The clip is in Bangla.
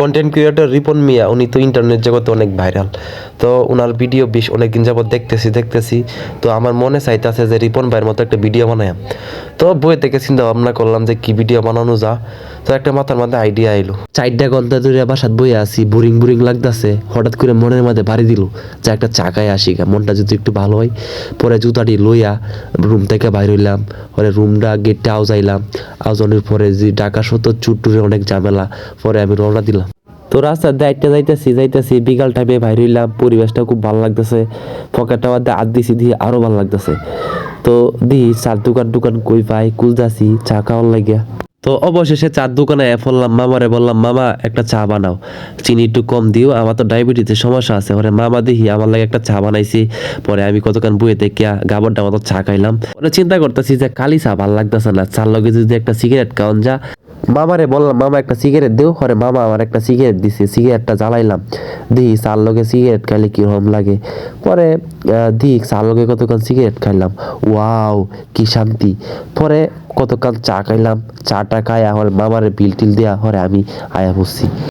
কন্টেন্ট ক্রিয়েটর রিপন মিয়া, উনি তো ইন্টারনেট জগতে অনেক ভাইরাল। তো ওনার ভিডিও বেশ অনেকদিন যাবত দেখতেছি। তো আমার মনে চাইতেছে যে রিপন ভাইয়ের মতো একটা ভিডিও বানাই। তো বই থেকে চিন্তা ভাবনা করলাম যে কি ভিডিও বানানো যা। তো একটা মাথার মধ্যে আইডিয়া আইলো, 4 ঘন্টা ধরে বাসাত বই আছি, বোরিং লাগতেছে। হঠাৎ করে মনের মধ্যে বাড়ি দিল যে একটা চা খায় আসি, মনটা যদি একটু ভালো হয়। পরে জুতাটি লইয়া রুম থেকে বাইর হইলাম। পরে রুমটা গেটটা আউজাইলাম। আউজানোর পরে যে ঢাকা সত্তর চুট্টুরে অনেক ঝামেলা। পরে আমি রওনা দিলাম। তো রাস্তার দায়িত্বে যাইতেছি বিকাল টাইমে বাইর হইলাম। পরিবেশটা খুব ভালো লাগতেছে। পকেটটা মধ্যে হাত দিছি, দিয়ে আরো ভালো লাগতেছে। তো দি চার দোকান কই পাই খুঁজতাছি চা খাওয়ার লাগিয়া। তো অবশেষে চার দোকানে ফেললাম। মামারে বললাম, মামা একটা চা বানাও, চিনি একটু কম দিও, আমার তো ডায়াবেটিসের সমস্যা আছে। পরে মামা দেখি আমার লাগে একটা চা বানাইছি। পরে আমি কতক্ষণ বইয়ে দেখিয়া গাবরটা মতো চা খাইলাম। পরে চিন্তা করতেছি যে কালি চা ভাল লাগতেছে না, চার লগে যদি একটা সিগারেট খাওয়ান যা। মামারে বললাম, মামা একটা সিগারেট দেও। পরে মামা আমার একটা সিগারেট দিছে, সিগারেটটা জ্বালাইলাম। দেখি চার লগে সিগারেট খাইলে কিরকম লাগে। পরে দিক চার লগে কতক্ষণ সিগারেট খাইলাম, ওয়াও কি শান্তি। পরে কতক্ষণ চা খাইলাম, চাটা খাইয়া হরে মামারে বিল টিল দেয়া হরে আমি আয়া বসছি।